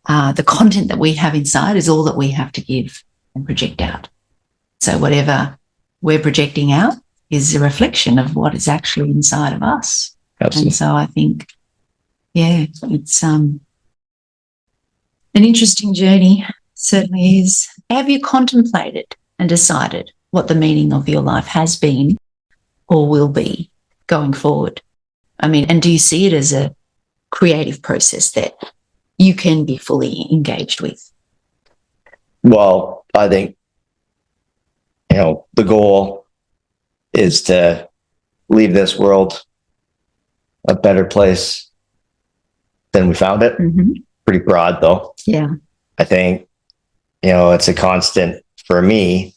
the content that we have inside is all that we have to give and project out. So whatever we're projecting out is a reflection of what is actually inside of us.
Absolutely.
And so I think, it's an interesting journey, certainly is. Have you contemplated and decided what the meaning of your life has been or will be going forward? I mean, and do you see it as a creative process that you can be fully engaged with?
Well, I think, the goal is to leave this world a better place than we found it. Pretty broad, though.
Yeah.
I think, it's a constant for me,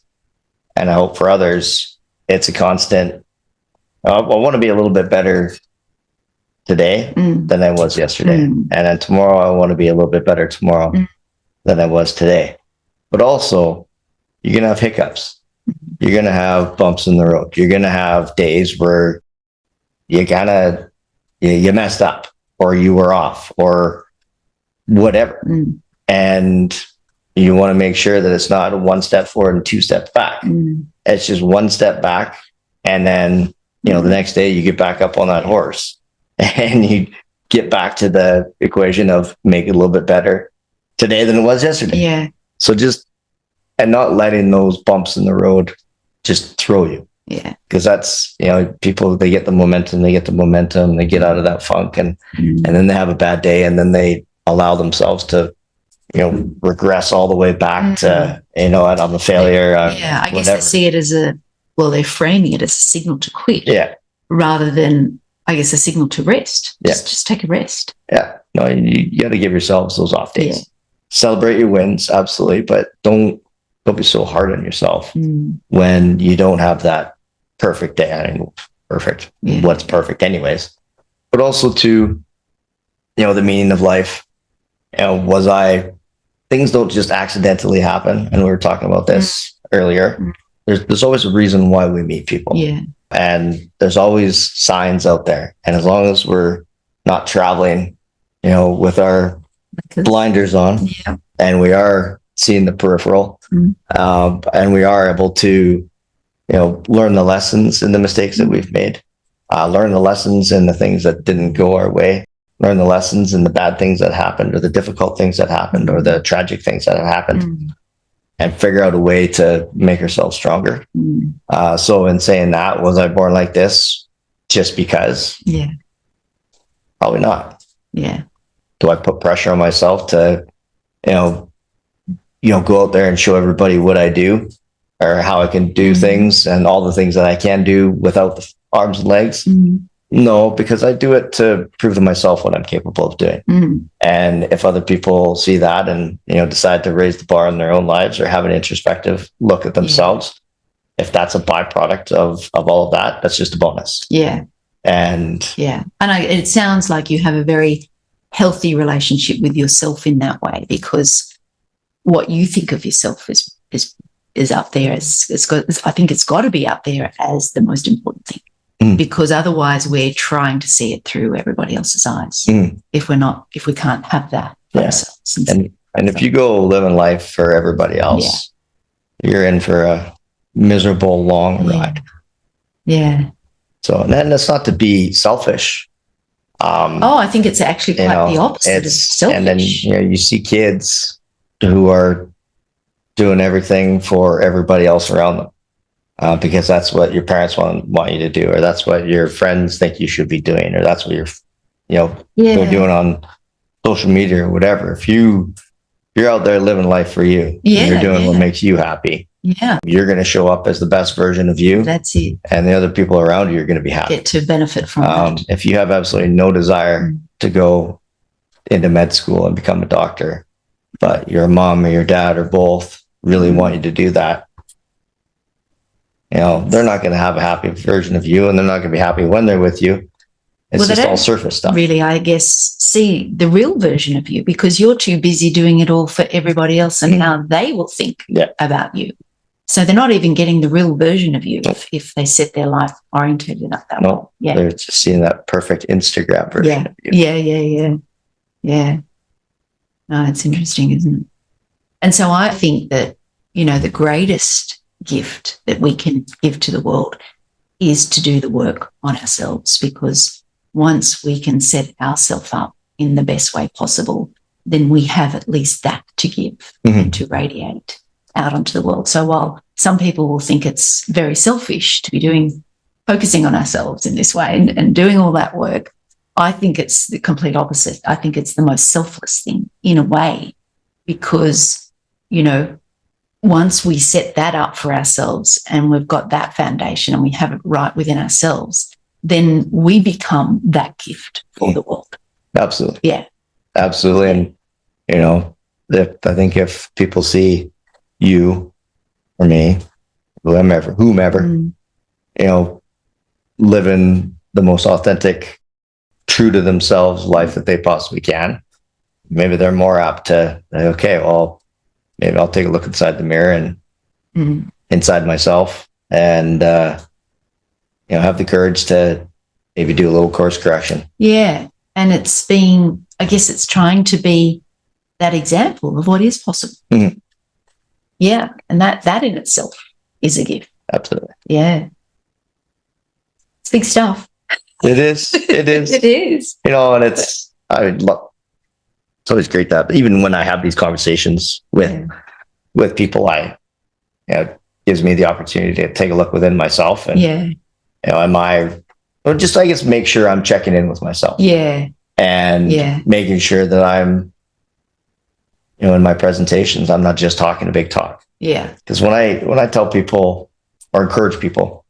and I hope for others, it's a constant. I want to be a little bit better today than I was yesterday. And then tomorrow, I want to be a little bit better tomorrow than I was today. But also, you're going to have hiccups. You're going to have bumps in the road. You're going to have days where you messed up or you were off or whatever. And you want to make sure that it's not a 1 step forward and 2 steps back. It's just 1 step back. And then, the next day you get back up on that horse and you get back to the equation of make it a little bit better today than it was yesterday.
Yeah.
So and not letting those bumps in the road just throw you.
Yeah.
Because that's, people, they get the momentum, they get out of that funk and then they have a bad day and then they allow themselves to, regress all the way back to, I'm a failure.
I guess they see it as they're framing it as a signal to quit.
Yeah.
Rather than, I guess, a signal to rest. Just take a rest.
Yeah. No, you got to give yourselves those off days.
Yeah. Celebrate
your wins, absolutely, but don't be so hard on yourself when you don't have that perfect day. I mean, perfect. Yeah. What's perfect anyways? But also to, the meaning of life. Things don't just accidentally happen. And we were talking about this earlier. There's always a reason why we meet people.
Yeah.
And there's always signs out there. And as long as we're not traveling, with our blinders on and we are seeing the peripheral and we are able to, learn the lessons and the mistakes that we've made, learn the lessons and the things that didn't go our way, learn the lessons and the bad things that happened or the difficult things that happened or the tragic things that have happened and figure out a way to make ourselves stronger. So in saying that, was I born like this just because?
Yeah.
Probably not.
Yeah.
Do I put pressure on myself to, go out there and show everybody what I do or how I can do things and all the things that I can do without the arms and legs? No, because I do it to prove to myself what I'm capable of doing. And if other people see that and, decide to raise the bar in their own lives or have an introspective look at themselves, if that's a byproduct of all of that, that's just a bonus.
Yeah.
And
it sounds like you have a very healthy relationship with yourself in that way, because what you think of yourself is up there I think it's got to be up there as the most important thing. Because otherwise we're trying to see it through everybody else's eyes. If we can't have that for ourselves.
And if you go living life for everybody else, you're in for a miserable long ride.
Yeah.
So, and that's not to be selfish.
I think it's actually quite the opposite of selfish.
And then, you see kids who are doing everything for everybody else around them. Because that's what your parents want you to do, or that's what your friends think you should be doing, or that's what you're doing on social media or whatever, if you're out there living life for you, and you're doing what makes you happy, you're going to show up as the best version of you.
That's it.
And the other people around you are going to be happy.
Get to benefit from that.
If you have absolutely no desire to go into med school and become a doctor, but your mom or your dad or both really want you to do that, they're not going to have a happy version of you, and they're not going to be happy when they're with you. It's just all surface stuff. Really,
I guess, see the real version of you, because you're too busy doing it all for everybody else and how they will think about you. So they're not even getting the real version of you if they set their life orientated up that way. Yeah.
They're just seeing that perfect Instagram version of you.
Yeah. No, it's interesting, isn't it? And so I think that, the greatest gift that we can give to the world is to do the work on ourselves, because once we can set ourselves up in the best way possible, then we have at least that to give and to radiate out onto the world. So while some people will think it's very selfish to be focusing on ourselves in this way and doing all that work, I think it's the complete opposite. I think it's the most selfless thing in a way, because, once we set that up for ourselves and we've got that foundation and we have it right within ourselves, then we become that gift for the world.
Absolutely.
Yeah.
Absolutely. And, I think if people see you or me, whomever, living the most authentic, true to themselves life that they possibly can, maybe they're more apt to, okay, well, maybe I'll take a look inside the mirror and inside myself and, have the courage to maybe do a little course correction.
Yeah. And it's trying to be that example of what is possible. Yeah. And that in itself is a gift.
Absolutely.
Yeah. It's big stuff.
It is. It is.
It is.
And it's always great that even when I have these conversations with people, it gives me the opportunity to take a look within myself and, I guess make sure I'm checking in with myself.
Yeah.
And making sure that I'm, in my presentations, I'm not just talking a big talk.
Yeah.
Because when I tell people or encourage people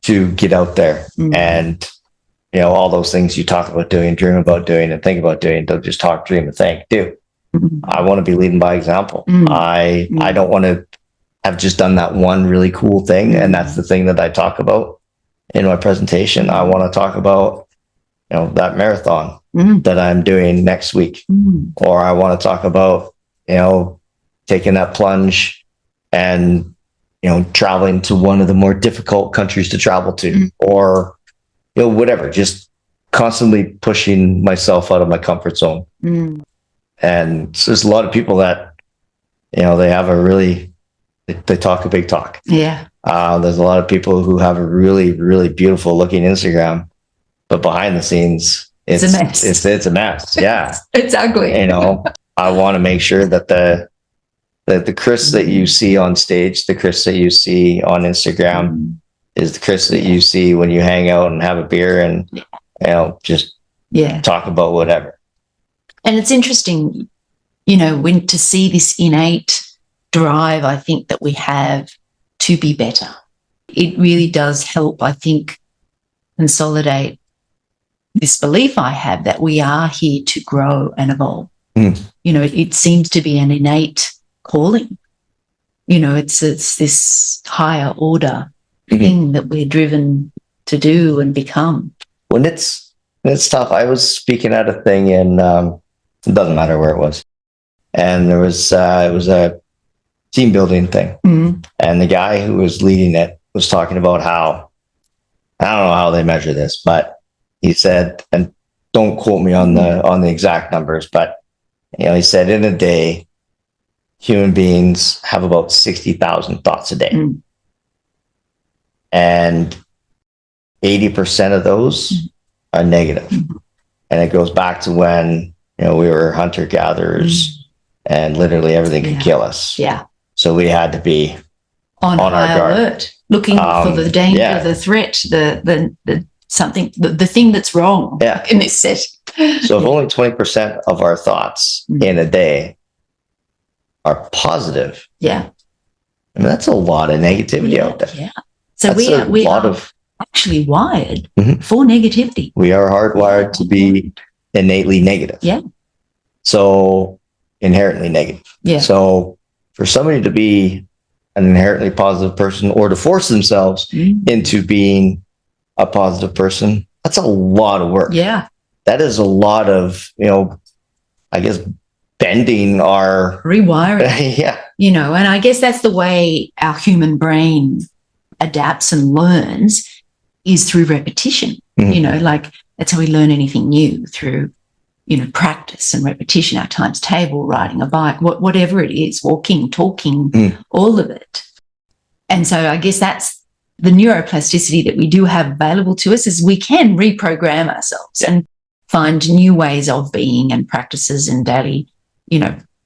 to get out there and, all those things you talk about doing, dream about doing, and think about doing, don't just talk, dream, and think, do. I want to be leading by example. I don't want to have just done that one really cool thing, and that's the thing that I talk about in my presentation. I want to talk about, that marathon that I'm doing next week, or I want to talk about, taking that plunge and, traveling to one of the more difficult countries to travel to, or whatever, just constantly pushing myself out of my comfort zone. And so there's a lot of people that, they have they talk a big talk.
Yeah.
There's a lot of people who have a really, really beautiful looking Instagram, but behind the scenes, it's a mess. It's a mess. Yeah.
It's ugly.
I want to make sure that the Chris that you see on stage, the Chris that you see on Instagram, is the Chris that you see when you hang out and have a beer and, just talk about whatever.
And it's interesting, when to see this innate drive, I think, that we have to be better. It really does help, I think, consolidate this belief I have that we are here to grow and evolve. It seems to be an innate calling. It's this higher order thing that we're driven to do and become.
When it's tough. I was speaking at a thing in, it doesn't matter where it was. And there was, it was a team building thing. And the guy who was leading it was talking about how, I don't know how they measure this, but he said, and don't quote me on the exact numbers, but he said in a day, human beings have about 60,000 thoughts a day. And 80% of those are negative. And it goes back to when, we were hunter-gatherers and literally everything could kill us.
Yeah.
So we had to be
on our guard, looking for the danger, the threat, the something, the thing that's wrong in this session.
So if only 20% of our thoughts in a day are positive,
yeah,
I mean, that's a lot of negativity out there.
Yeah. So
that's
we are actually wired for negativity.
We are hardwired to be innately negative.
Yeah.
So inherently negative.
Yeah.
So for somebody to be an inherently positive person or to force themselves into being a positive person, that's a lot of work.
Yeah.
That is a lot of, I guess, bending our
rewiring.
Yeah.
And I guess that's the way our human brain adapts and learns, is through repetition. Like that's how we learn anything new, through, practice and repetition, our times table, riding a bike, whatever it is, walking, talking, all of it. And so I guess that's the neuroplasticity that we do have available to us, is we can reprogram ourselves and find new ways of being and practices and daily,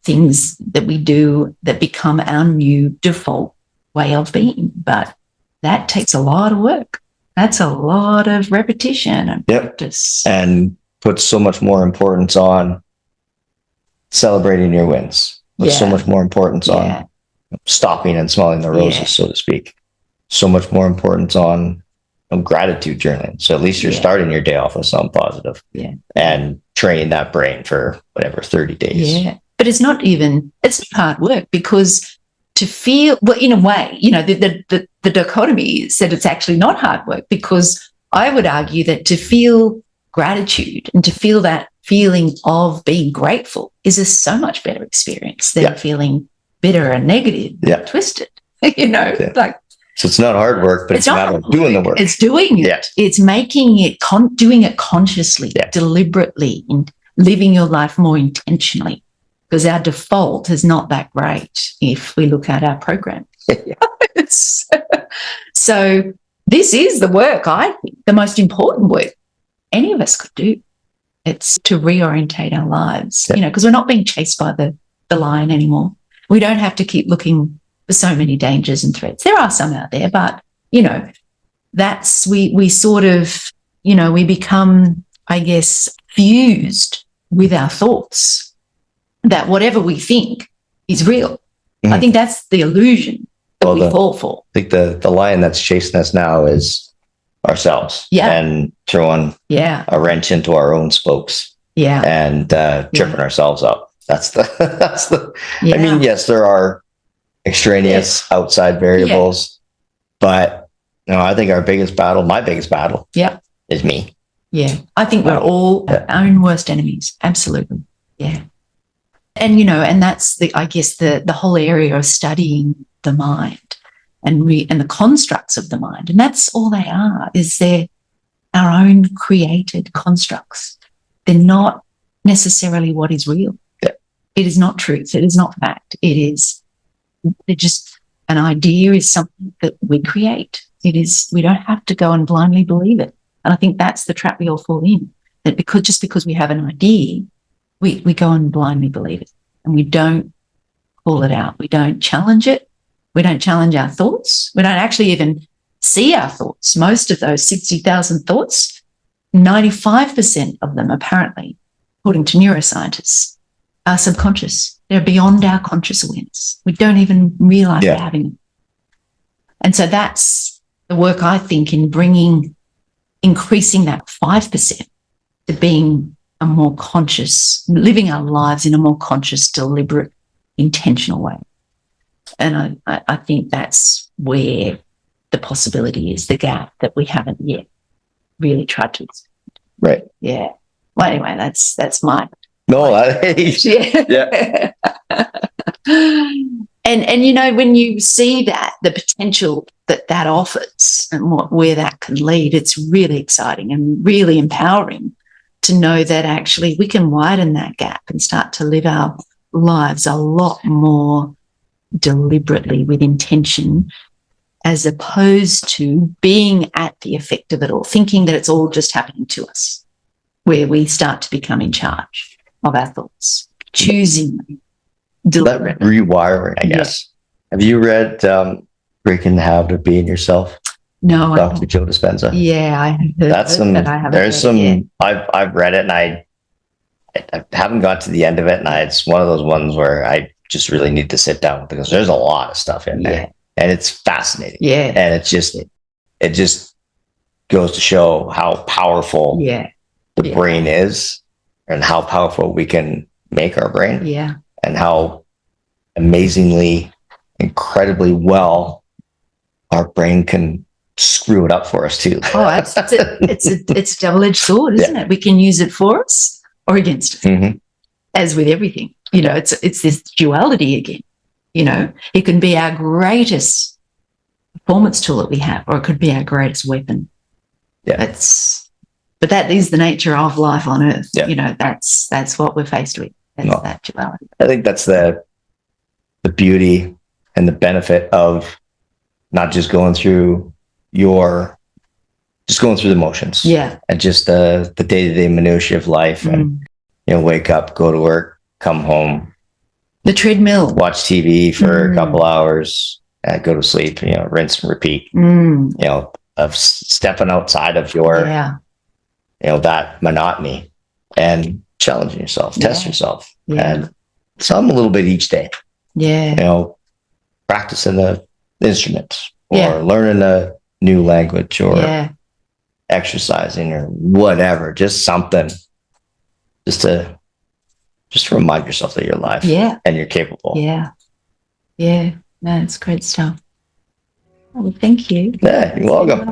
things that we do that become our new default way of being. But that takes a lot of work. That's a lot of repetition and practice.
And puts so much more importance on celebrating your wins. Puts so much more importance on stopping and smelling the roses, so to speak. So much more importance on gratitude journaling. So at least you're starting your day off with something positive. And training that brain for whatever, 30 days.
Yeah. But it's not hard work, because to feel, well, in a way, the dichotomy said it's actually not hard work, because I would argue that to feel gratitude and to feel that feeling of being grateful is a so much better experience than feeling bitter and negative and twisted, like.
So it's not hard work, but it's a matter of doing the work.
It's doing it. Yeah. It's making it, doing it consciously, deliberately, and living your life more intentionally. Because our default is not that great if we look at our program. So this is the work, I think, the most important work any of us could do. It's to reorientate our lives, because we're not being chased by the lion anymore. We don't have to keep looking for so many dangers and threats. There are some out there, but, that's, we sort of, we become, I guess, fused with our thoughts, that whatever we think is real. I think that's the illusion that we fall for.
I think the lion that's chasing us now is ourselves. And throwing a wrench into our own spokes. And tripping ourselves up. That's the I mean, yes, there are extraneous outside variables, but I think my biggest battle is me.
I think we're all our own worst enemies. Absolutely. And and that's I guess the whole area of studying the mind and the constructs of the mind, and that's all they are, is they're our own created constructs. They're not necessarily what is real. It is not truth. It is not fact. They're just, an idea is something that we create. We don't have to go and blindly believe it. And I think that's the trap we all fall in, that because we have an idea, we go and blindly believe it, and we don't call it out. We don't challenge it. We don't challenge our thoughts. We don't actually even see our thoughts. Most of those 60,000 thoughts, 95% of them, apparently, according to neuroscientists, are subconscious. They're beyond our conscious awareness. We don't even realize we're having them. And so that's the work, I think, in increasing that 5% to being a more conscious, living our lives in a more conscious, deliberate, intentional way. And I think that's where the possibility is, the gap that we haven't yet really tried to expand.
Right.
Yeah. Well, anyway, that's my...
No,
And when you see that, the potential that offers and where that can lead, it's really exciting and really empowering to know that actually we can widen that gap and start to live our lives a lot more deliberately with intention, as opposed to being at the effect of it all, thinking that it's all just happening to us, where we start to become in charge of our thoughts, choosing deliberately.
That rewiring, I guess. Have you read Breaking the Habit of Being Yourself?
No, I
Dr. Joe Dispenza.
Yeah, I have heard
That's some.
but I haven't
There's
read
some.
it yet.
I've read it, and I haven't got to the end of it, and it's one of those ones where I just really need to sit down because there's a lot of stuff in there, and it's fascinating.
Yeah,
and it just goes to show how powerful the brain is, and how powerful we can make our brain.
Yeah,
and how amazingly, incredibly well our brain can screw it up for us too.
Oh, it's a double-edged sword, isn't it? We can use it for us or against us,
Mm-hmm.
as with everything. You know, it's this duality again. You know, it can be our greatest performance tool that we have, or it could be our greatest weapon.
Yeah.
But that is the nature of life on Earth.
Yeah.
You know, that's what we're faced with. That's that duality.
I think that's the beauty and the benefit of not just going through the motions.
Yeah.
And just the day-to-day minutiae of life, and wake up, go to work, come home,
the treadmill,
watch TV for a couple hours, go to sleep, rinse and repeat, of stepping outside of your, that monotony and challenging yourself, test yourself. And some a little bit each day. Practicing the instrument, or learning a new language, or exercising, or whatever, just something, just to remind yourself that you're alive, and you're capable.
No, it's great stuff. Well, thank you.
Yeah, you're welcome.